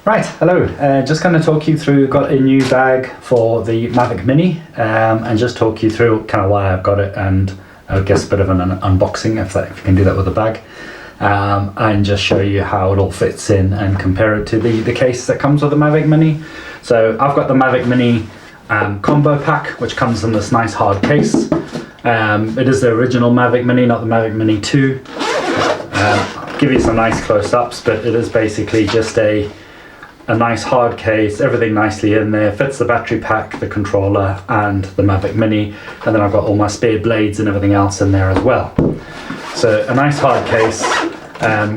Right, hello. Just going to talk you through, got a new bag for the Mavic Mini, and just talk you through kind of why I've got it, and I guess a bit of an unboxing if you can do that with a bag, and just show you how it all fits in and compare it to the case that comes with the Mavic Mini. So I've got the Mavic Mini combo pack, which comes in this nice hard case. It is the original Mavic Mini, not the Mavic Mini 2. I'll give you some nice close-ups, but it is basically just a nice hard case, everything nicely in there, fits the battery pack, the controller and the Mavic Mini, and then I've got all my spare blades and everything else in there as well. So a nice hard case,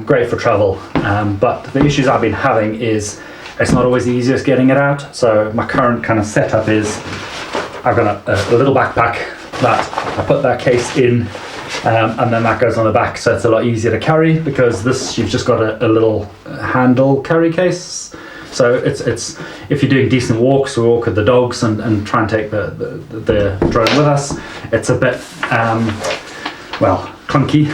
great for travel, but the issues I've been having is it's not always the easiest getting it out. So my current kind of setup is I've got a little backpack that I put that case in, and then that goes on the back, so it's a lot easier to carry, because this you've just got a little handle carry case. So it's if you're doing decent walks, we walk with the dogs and try and take the drone with us, it's a bit well, clunky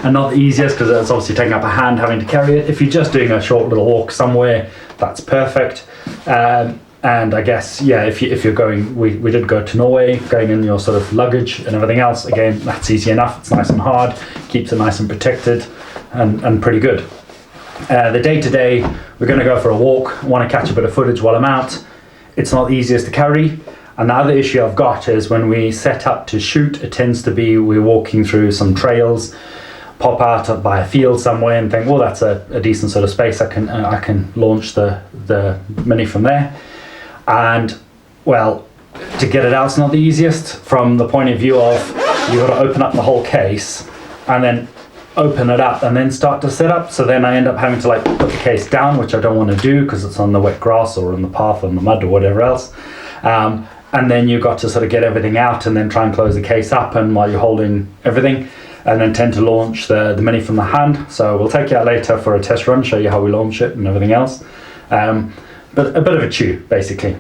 and not the easiest, because it's obviously taking up a hand having to carry it. If you're just doing a short little walk somewhere, that's perfect. And I guess, yeah, if you're going, we did go to Norway, going in your sort of luggage and everything else, again, that's easy enough. It's nice and hard, keeps it nice and protected, and pretty good. The day-to-day, we're going to go for a walk, want to catch a bit of footage while I'm out. It's not the easiest to carry. And the other issue I've got is when we set up to shoot, it tends to be we're walking through some trails, pop out by a field somewhere and think, well, that's a decent sort of space. I can launch the Mini from there. And well, to get it out is not the easiest from the point of view of you've got to open up the whole case and then open it up and then start to set up. So then I end up having to like put the case down, which I don't want to do because it's on the wet grass or on the path or in the mud or whatever else. And then you've got to sort of get everything out and then try and close the case up, and while you're holding everything, and then tend to launch the Mini from the hand. So we'll take you out later for a test run, show you how we launch it and everything else. But a bit of a chew, basically.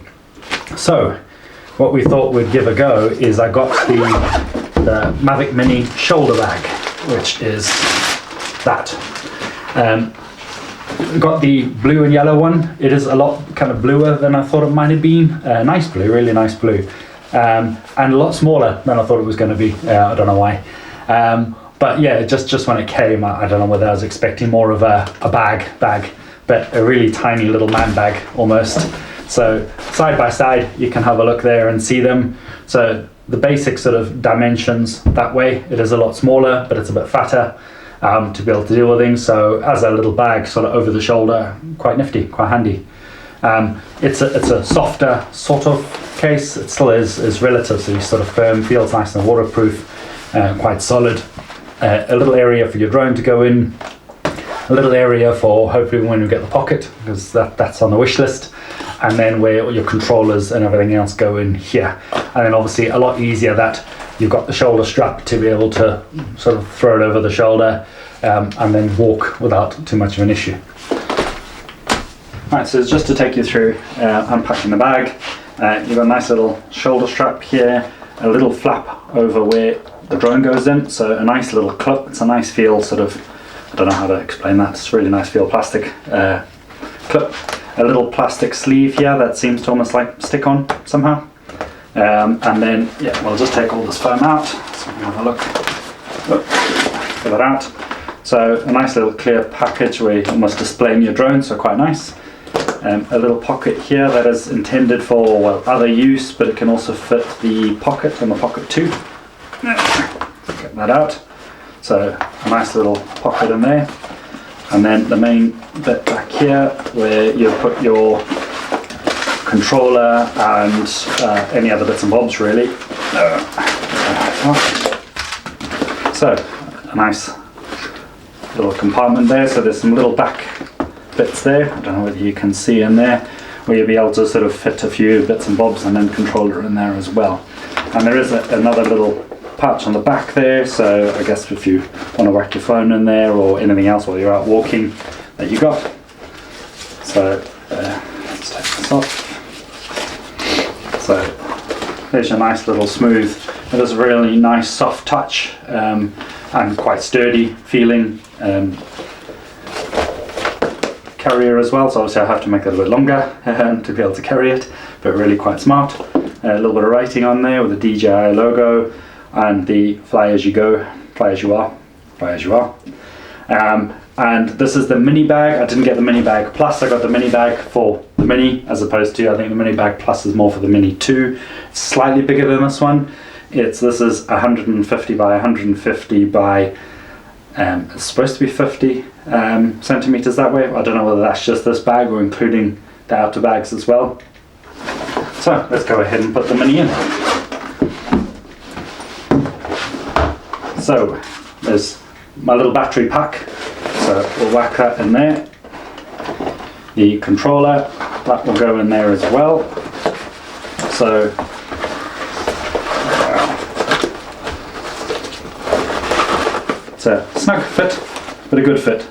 So what we thought we'd give a go is I got the Mavic Mini shoulder bag, which is that. Got the blue and yellow one. It is a lot kind of bluer than I thought it might have been. Nice blue, really nice blue. And a lot smaller than I thought it was going to be. I don't know why. But yeah, just when it came, I don't know whether I was expecting more of a bag, but a really tiny little man bag almost. So side by side, you can have a look there and see them. So the basic sort of dimensions that way, it is a lot smaller, but it's a bit fatter to be able to deal with things. So as a little bag sort of over the shoulder, quite nifty, quite handy. It's a softer sort of case. It still is relatively sort of firm, feels nice and waterproof, quite solid. A little area for your drone to go in, a little area for hopefully when we get the pocket, because that's on the wish list, and then where your controllers and everything else go in here. And then obviously a lot easier that you've got the shoulder strap to be able to sort of throw it over the shoulder and then walk without too much of an issue. Right, so just to take you through unpacking the bag, you've got a nice little shoulder strap here, a little flap over where the drone goes in, so a nice little clip. It's a nice feel sort of, I don't know how to explain that, it's a really nice feel plastic clip. A little plastic sleeve here that seems to almost like stick on somehow. And then, yeah, we'll just take all this foam out, so we can have a look. Get that out. So a nice little clear package where you're almost displaying your drone, so quite nice. A little pocket here that is intended for, well, other use, but it can also fit the pocket and the pocket too. Get that out. So a nice little pocket in there. And then the main bit back here where you put your controller and any other bits and bobs really. So a nice little compartment there, so there's some little back bits there, I don't know whether you can see in there, where you'll be able to sort of fit a few bits and bobs and then controller in there as well. And there is another little pouch on the back there, so I guess if you want to whack your phone in there or anything else while you're out walking that you got. So let's take this off. So there's a nice little smooth, it is a really nice soft touch and quite sturdy feeling. carrier as well, so obviously I have to make it a bit longer to be able to carry it, but really quite smart. A little bit of writing on there with the DJI logo and the fly as you go, fly as you are, fly as you are. And this is the Mini Bag. I didn't get the Mini Bag Plus, I got the Mini Bag for the Mini, as opposed to, I think the Mini Bag Plus is more for the Mini 2. It's slightly bigger than this one. This is 150 by 150 by, it's supposed to be 50 centimeters that way. I don't know whether that's just this bag or including the outer bags as well. So let's go ahead and put the Mini in. So there's my little battery pack. So we'll whack that in there. The controller, that will go in there as well. So it's a snug fit, but a good fit.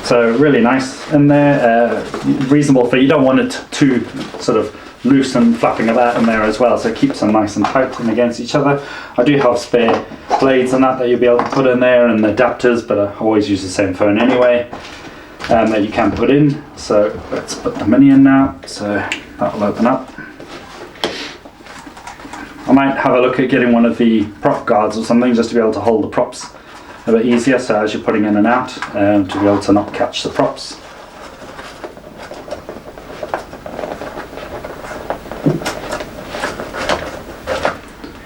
So really nice in there, reasonable fit. You don't want it too sort of loose and flapping about in there as well, so it keeps them nice and tight and against each other. I do have spare blades and that you'll be able to put in there, and adapters, but I always use the same phone anyway, that you can put in. So let's put the Mini in now, so that will open up. I might have a look at getting one of the prop guards or something, just to be able to hold the props a bit easier, so as you're putting in and out, to be able to not catch the props.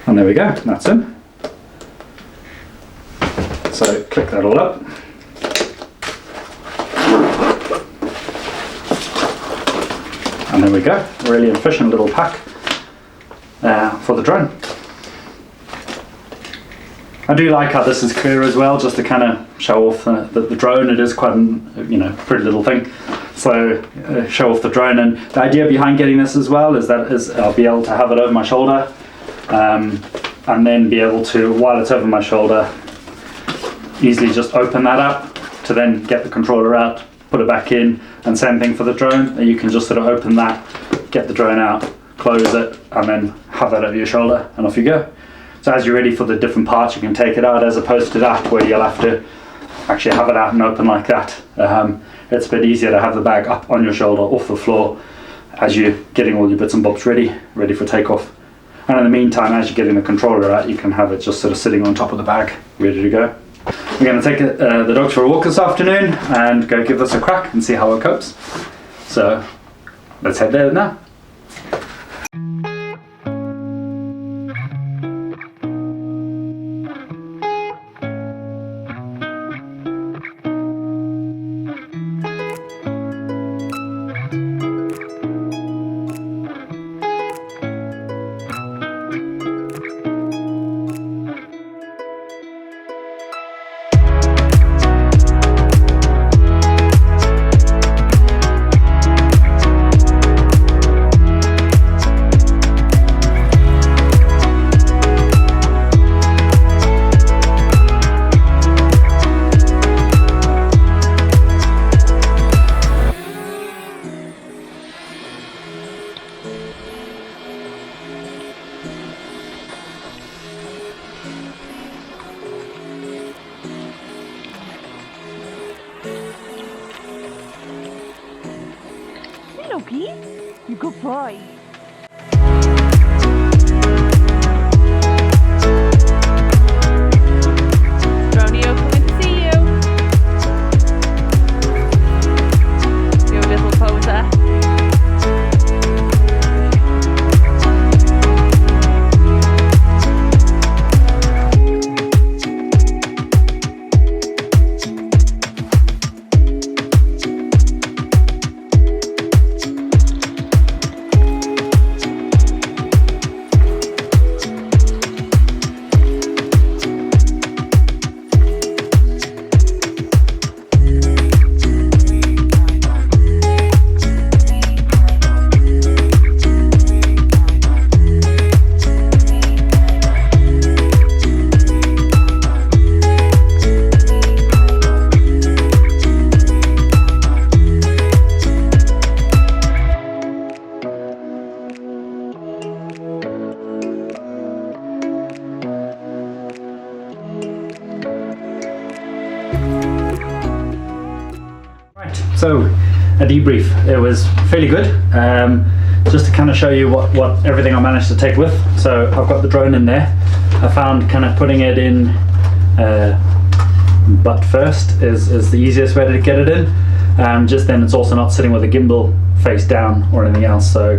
And there we go, that's in. So click that all up. And there we go, a really efficient little pack for the drone. I do like how this is clear as well, just to kind of show off the drone. It is quite a pretty little thing. So show off the drone, and the idea behind getting this as well is that I'll be able to have it over my shoulder, and then be able to, while it's over my shoulder, easily just open that up to then get the controller out, put it back in, and same thing for the drone. You can just sort of open that, get the drone out, close it, and then have that over your shoulder, and off you go. So as you're ready for the different parts, you can take it out, as opposed to that where you'll have to actually have it out and open like that. It's a bit easier to have the bag up on your shoulder, off the floor, as you're getting all your bits and bobs ready for takeoff. And in the meantime, as you're getting the controller out, you can have it just sort of sitting on top of the bag, ready to go. We're going to take the dogs for a walk this afternoon and go give this a crack and see how it copes. So let's head there now. Loki, you good boy. Romeo, coming to see you. Do a little poser. So, a debrief. It was fairly good. Just to kind of show you what everything I managed to take with. So I've got the drone in there. I found kind of putting it in butt first is the easiest way to get it in. Just then it's also not sitting with a gimbal face down or anything else. So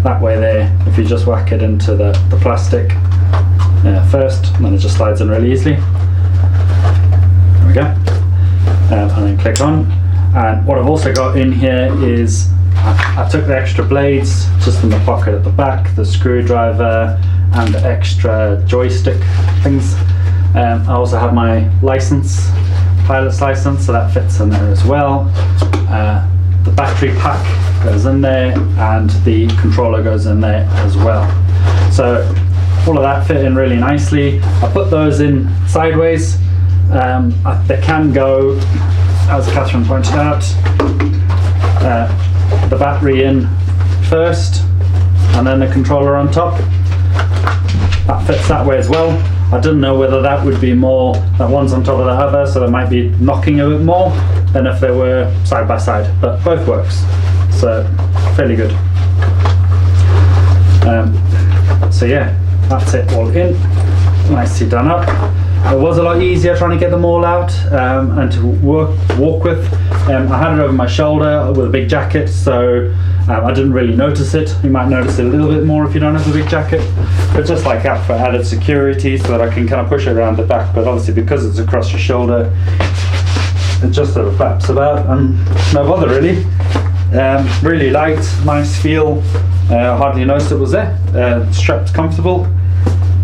that way there, if you just whack it into the plastic first, then it just slides in really easily. There we go. And then click on. And what I've also got in here is I took the extra blades just in the pocket at the back, the screwdriver and the extra joystick things. I also have my license, pilot's license, so that fits in there as well. The battery pack goes in there and the controller goes in there as well. So all of that fit in really nicely. I put those in sideways. They can go, as Catherine pointed out, the battery in first and then the controller on top. That fits that way as well. I didn't know whether that would be more that one's on top of the other, so they might be knocking a bit more than if they were side by side, but both works, so fairly good. So yeah, that's it all in, nicely done up. It was a lot easier trying to get them all out and to walk with. I had it over my shoulder with a big jacket, so I didn't really notice it. You might notice it a little bit more if you don't have the big jacket, but just like that for added security, so that I can kind of push it around the back. But obviously because it's across your shoulder, it just sort of flaps about and no bother really. Really light, nice feel. Hardly noticed it was there. Strapped comfortable.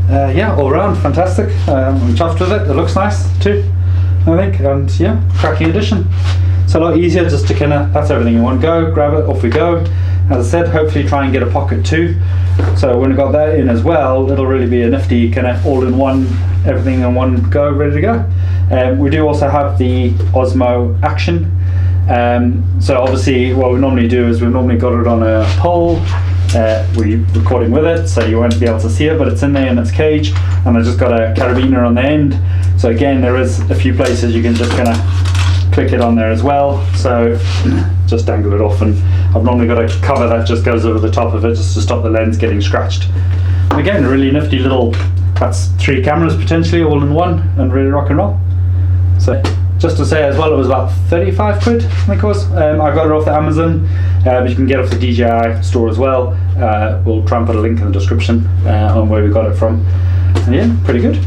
Yeah, all around fantastic. I'm chuffed with it. It looks nice too, I think, and yeah, cracking addition. It's a lot easier just to kind of, that's everything in one go, grab it, off we go. As I said, hopefully try and get a pocket too. So when we got that in as well, it'll really be a nifty kind of all-in-one, everything in one go, ready to go. We do also have the Osmo Action. So obviously what we normally do is we've normally got it on a pole. We're recording with it, so you won't be able to see it, but it's in there in its cage, and I just got a carabiner on the end. So again, there is a few places you can just kind of click it on there as well. So just dangle it off, and I've normally got a cover that just goes over the top of it just to stop the lens getting scratched. Again, a really nifty little, that's 3 cameras potentially all in one, and really rock and roll. So just to say as well, it was about 35 quid, I think it was. I got it off the Amazon, but you can get it off the DJI store as well. We'll try and put a link in the description on where we got it from. And yeah, pretty good.